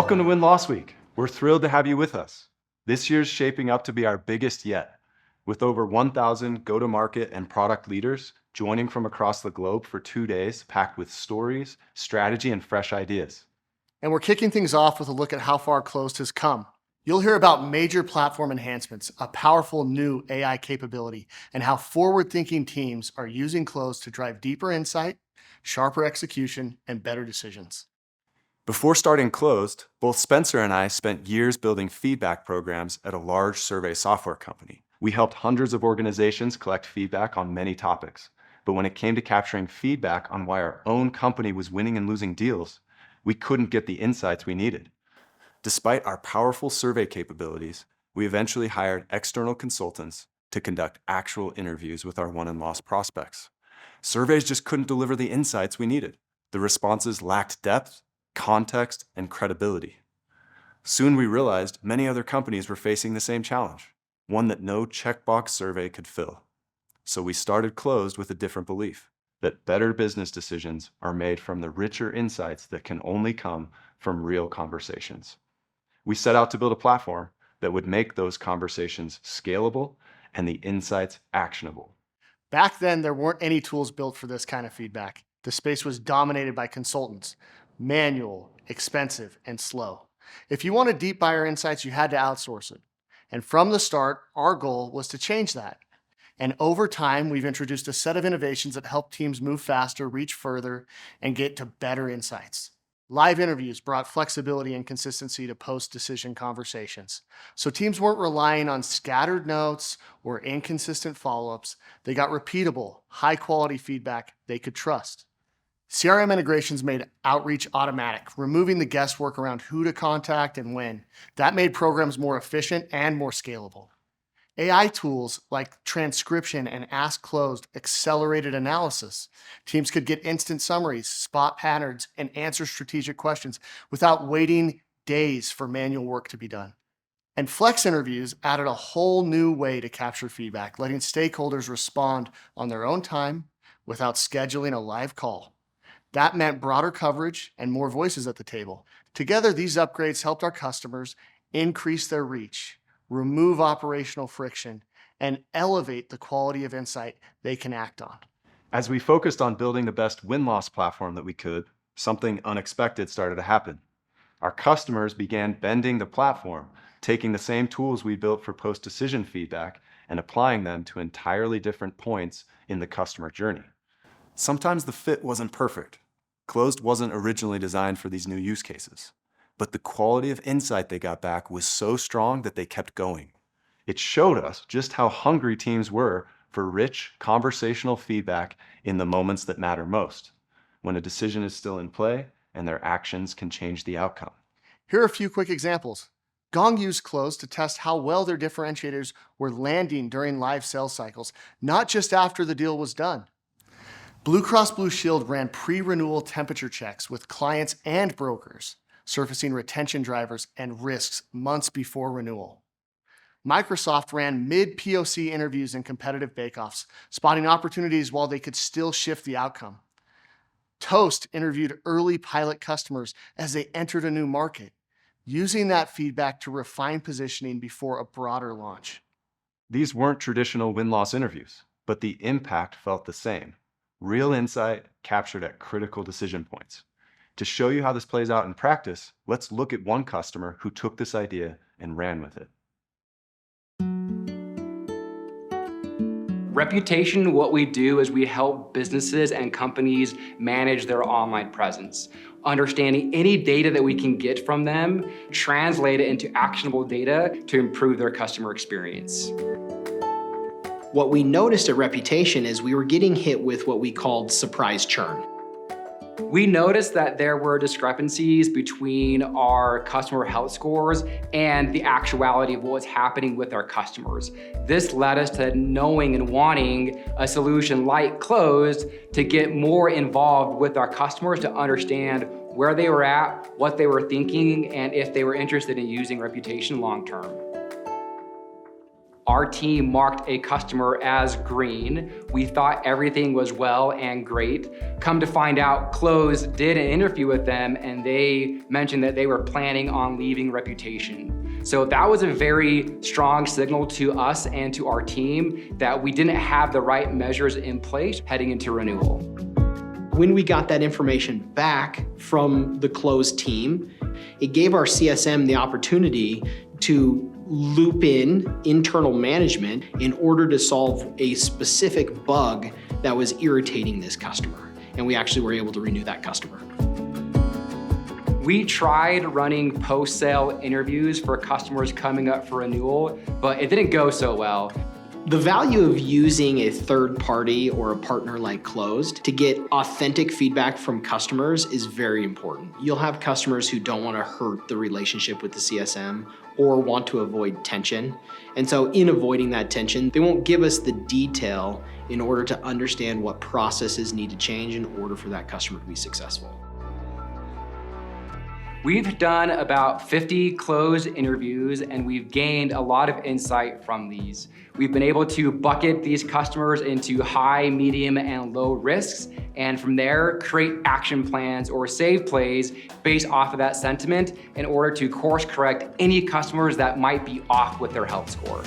Welcome to Win-Loss Week. We're thrilled to have you with us. This year's shaping up to be our biggest yet, with over 1,000 go-to-market and product leaders joining from across the globe for 2 days packed with stories, strategy, and fresh ideas. And we're kicking things off with a look at how far Clozd has come. You'll hear about major platform enhancements, a powerful new AI capability, and how forward-thinking teams are using Clozd to drive deeper insight, sharper execution, and better decisions. Before starting Clozd, both Spencer and I spent years building feedback programs at a large survey software company. We helped hundreds of organizations collect feedback on many topics. But when it came to capturing feedback on why our own company was winning and losing deals, we couldn't get the insights we needed. Despite our powerful survey capabilities, we eventually hired external consultants to conduct actual interviews with our won and lost prospects. Surveys just couldn't deliver the insights we needed. The responses lacked depth, context, and credibility. Soon we realized many other companies were facing the same challenge, one that no checkbox survey could fill. So we started Clozd with a different belief, that better business decisions are made from the richer insights that can only come from real conversations. We set out to build a platform that would make those conversations scalable and the insights actionable. Back then, there weren't any tools built for this kind of feedback. The space was dominated by consultants, manual, expensive, and slow. If you wanted deep buyer insights, you had to outsource it. And from the start, our goal was to change that. And over time, we've introduced a set of innovations that help teams move faster, reach further, and get to better insights. Live interviews brought flexibility and consistency to post-decision conversations. So teams weren't relying on scattered notes or inconsistent follow-ups. They got repeatable, high-quality feedback they could trust. CRM integrations made outreach automatic, removing the guesswork around who to contact and when. That made programs more efficient and more scalable. AI tools like transcription and Ask Clozd accelerated analysis. Teams could get instant summaries, spot patterns, and answer strategic questions without waiting days for manual work to be done. And Flex interviews added a whole new way to capture feedback, letting stakeholders respond on their own time without scheduling a live call. That meant broader coverage and more voices at the table. Together, these upgrades helped our customers increase their reach, remove operational friction, and elevate the quality of insight they can act on. As we focused on building the best win-loss platform that we could, something unexpected started to happen. Our customers began bending the platform, taking the same tools we built for post-decision feedback and applying them to entirely different points in the customer journey. Sometimes the fit wasn't perfect. Clozd wasn't originally designed for these new use cases, but the quality of insight they got back was so strong that they kept going. It showed us just how hungry teams were for rich conversational feedback in the moments that matter most, when a decision is still in play and their actions can change the outcome. Here are a few quick examples. Gong used Clozd to test how well their differentiators were landing during live sales cycles, not just after the deal was done. Blue Cross Blue Shield ran pre-renewal temperature checks with clients and brokers, surfacing retention drivers and risks months before renewal. Microsoft ran mid-POC interviews and competitive bake-offs, spotting opportunities while they could still shift the outcome. Toast interviewed early pilot customers as they entered a new market, using that feedback to refine positioning before a broader launch. These weren't traditional win-loss interviews, but the impact felt the same. Real insight captured at critical decision points. To show you how this plays out in practice, let's look at one customer who took this idea and ran with it. Reputation, what we do is we help businesses and companies manage their online presence. Understanding any data that we can get from them, translate it into actionable data to improve their customer experience. What we noticed at Reputation is we were getting hit with what we called surprise churn. We noticed that there were discrepancies between our customer health scores and the actuality of what was happening with our customers. This led us to knowing and wanting a solution like Clozd to get more involved with our customers to understand where they were at, what they were thinking, and if they were interested in using Reputation long term. Our team marked a customer as green. We thought everything was well and great. Come to find out, Clozd did an interview with them and they mentioned that they were planning on leaving reputation. So that was a very strong signal to us and to our team that we didn't have the right measures in place heading into renewal. When we got that information back from the Clozd team, it gave our CSM the opportunity to loop in internal management in order to solve a specific bug that was irritating this customer. And we actually were able to renew that customer. We tried running post-sale interviews for customers coming up for renewal, but it didn't go so well. The value of using a third party or a partner like Clozd to get authentic feedback from customers is very important. You'll have customers who don't want to hurt the relationship with the CSM or want to avoid tension. And so in avoiding that tension, they won't give us the detail in order to understand what processes need to change in order for that customer to be successful. We've done about 50 Clozd interviews and we've gained a lot of insight from these. We've been able to bucket these customers into high, medium, and low risks, and from there create action plans or save plays based off of that sentiment in order to course correct any customers that might be off with their health score.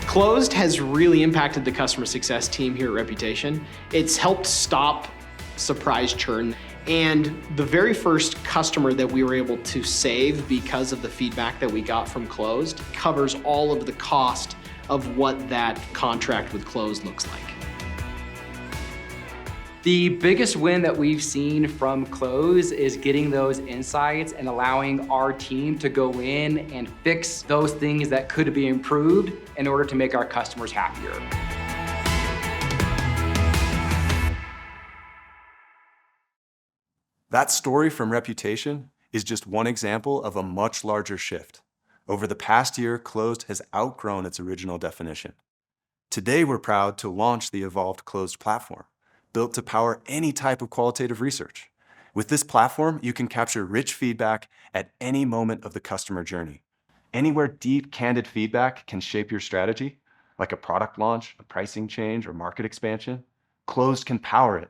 Clozd has really impacted the customer success team here at Reputation. It's helped stop surprise churn. And the very first customer that we were able to save because of the feedback that we got from Clozd covers all of the cost of what that contract with Clozd looks like. The biggest win that we've seen from Clozd is getting those insights and allowing our team to go in and fix those things that could be improved in order to make our customers happier. That story from Reputation is just one example of a much larger shift. Over the past year, Clozd has outgrown its original definition. Today, we're proud to launch the evolved Clozd platform, built to power any type of qualitative research. With this platform, you can capture rich feedback at any moment of the customer journey. Anywhere deep, candid feedback can shape your strategy, like a product launch, a pricing change, or market expansion, Clozd can power it.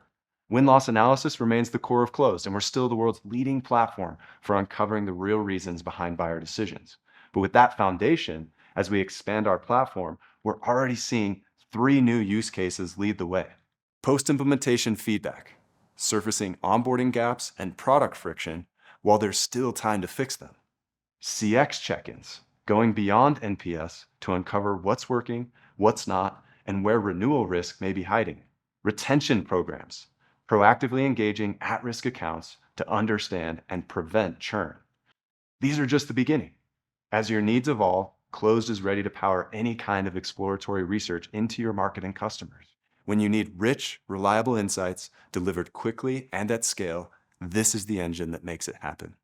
Win-loss analysis remains the core of Clozd, and we're still the world's leading platform for uncovering the real reasons behind buyer decisions. But with that foundation, as we expand our platform, we're already seeing 3 new use cases lead the way. Post-implementation feedback, surfacing onboarding gaps and product friction while there's still time to fix them. CX check-ins, going beyond NPS to uncover what's working, what's not, and where renewal risk may be hiding. Retention programs, proactively engaging at-risk accounts to understand and prevent churn. These are just the beginning. As your needs evolve, Clozd is ready to power any kind of exploratory research into your market and customers. When you need rich, reliable insights delivered quickly and at scale, this is the engine that makes it happen.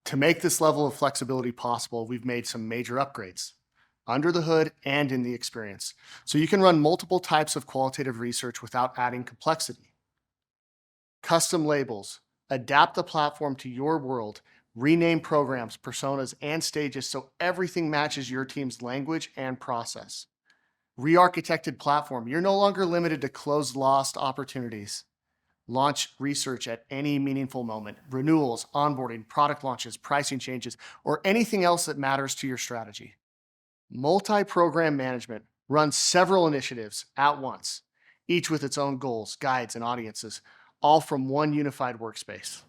To make this level of flexibility possible, we've made some major upgrades under the hood and in the experience, so you can run multiple types of qualitative research without adding complexity. Custom labels, adapt the platform to your world, rename programs, personas, and stages so everything matches your team's language and process. Re-architected platform, you're no longer limited to closed lost opportunities. Launch research at any meaningful moment, renewals, onboarding, product launches, pricing changes, or anything else that matters to your strategy. Multi-program management, run several initiatives at once, each with its own goals, guides, and audiences, all from one unified workspace.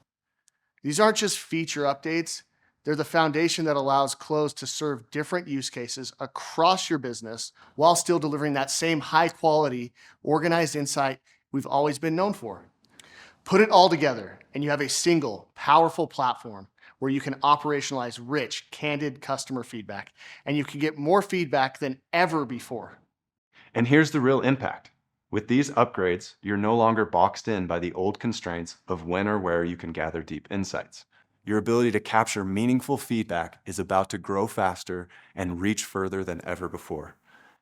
These aren't just feature updates, they're the foundation that allows Clozd to serve different use cases across your business while still delivering that same high quality, organized insight we've always been known for. Put it all together and you have a single, powerful platform where you can operationalize rich, candid customer feedback, and you can get more feedback than ever before. And here's the real impact. With these upgrades, you're no longer boxed in by the old constraints of when or where you can gather deep insights. Your ability to capture meaningful feedback is about to grow faster and reach further than ever before.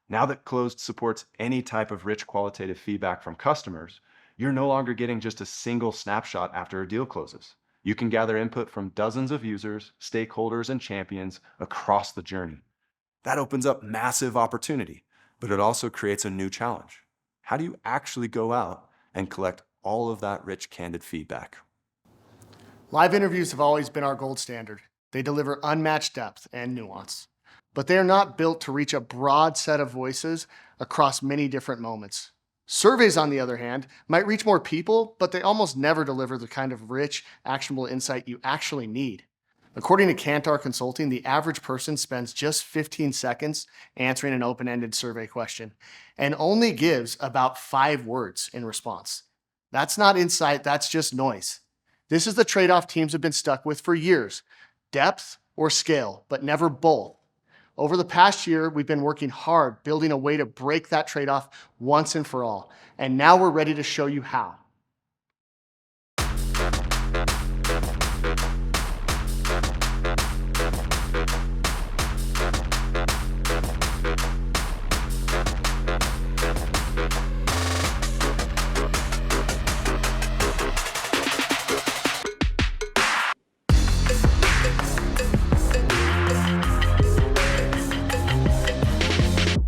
Now that Clozd supports any type of rich qualitative feedback from customers, you're no longer getting just a single snapshot after a deal closes. You can gather input from dozens of users, stakeholders, and champions across the journey. That opens up massive opportunity, but it also creates a new challenge. How do you actually go out and collect all of that rich, candid feedback? Live interviews have always been our gold standard. They deliver unmatched depth and nuance, but they are not built to reach a broad set of voices across many different moments. Surveys, on the other hand, might reach more people, but they almost never deliver the kind of rich, actionable insight you actually need. According to Kantar Consulting, the average person spends just 15 seconds answering an open-ended survey question and only gives about 5 words in response. That's not insight, that's just noise. This is the trade-off teams have been stuck with for years: depth or scale, but never both. Over the past year, we've been working hard building a way to break that trade-off once and for all, and now we're ready to show you how.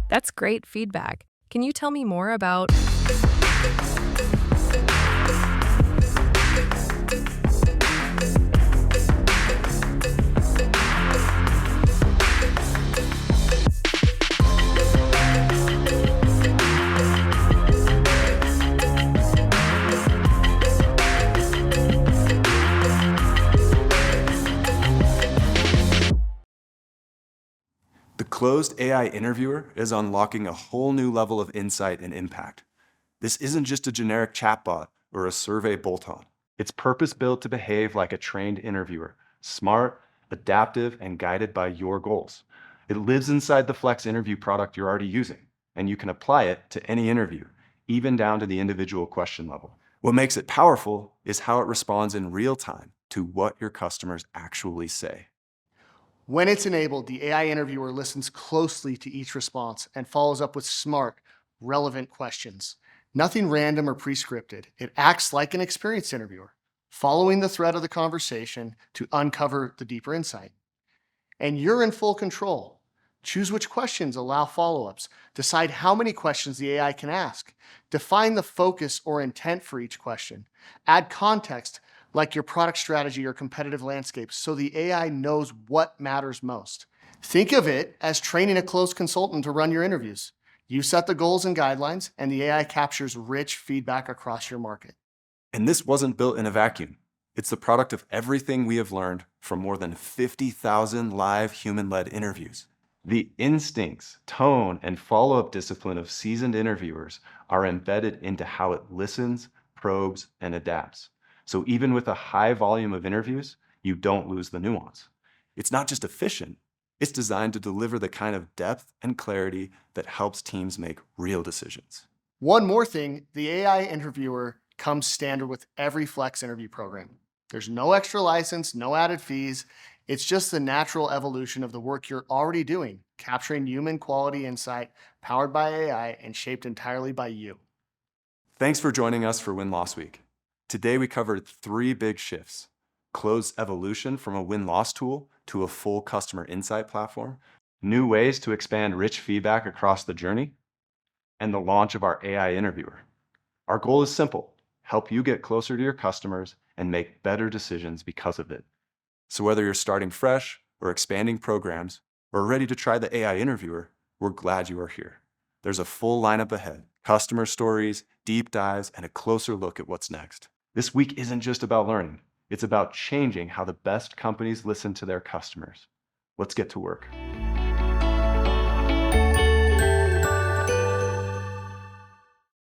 That's great feedback. Can you tell me more about... The Clozd AI Interviewer is unlocking a whole new level of insight and impact. This isn't just a generic chatbot or a survey bolt-on. It's purpose-built to behave like a trained interviewer, smart, adaptive, and guided by your goals. It lives inside the Flex interview product you're already using, and you can apply it to any interview, even down to the individual question level. What makes it powerful is how it responds in real time to what your customers actually say. When it's enabled, the AI interviewer listens closely to each response and follows up with smart, relevant questions. Nothing random or pre-scripted. It acts like an experienced interviewer, following the thread of the conversation to uncover the deeper insight. And you're in full control. Choose which questions allow follow-ups. Decide how many questions the AI can ask. Define the focus or intent for each question. Add context, like your product strategy or competitive landscape, so the AI knows what matters most. Think of it as training a Clozd consultant to run your interviews. You set the goals and guidelines, and the AI captures rich feedback across your market. And this wasn't built in a vacuum. It's the product of everything we have learned from more than 50,000 live human-led interviews. The instincts, tone, and follow-up discipline of seasoned interviewers are embedded into how it listens, probes, and adapts. So even with a high volume of interviews, you don't lose the nuance. It's not just efficient, it's designed to deliver the kind of depth and clarity that helps teams make real decisions. One more thing, the AI interviewer comes standard with every Flex interview program. There's no extra license, no added fees. It's just the natural evolution of the work you're already doing, capturing human quality insight, powered by AI and shaped entirely by you. Thanks for joining us for Win-Loss Week. Today we covered 3 big shifts: Clozd evolution from a win-loss tool to a full customer insight platform, new ways to expand rich feedback across the journey, and the launch of our AI interviewer. Our goal is simple: help you get closer to your customers and make better decisions because of it. So whether you're starting fresh or expanding programs or ready to try the AI interviewer, we're glad you are here. There's a full lineup ahead: customer stories, deep dives, and a closer look at what's next. This week isn't just about learning. It's about changing how the best companies listen to their customers. Let's get to work.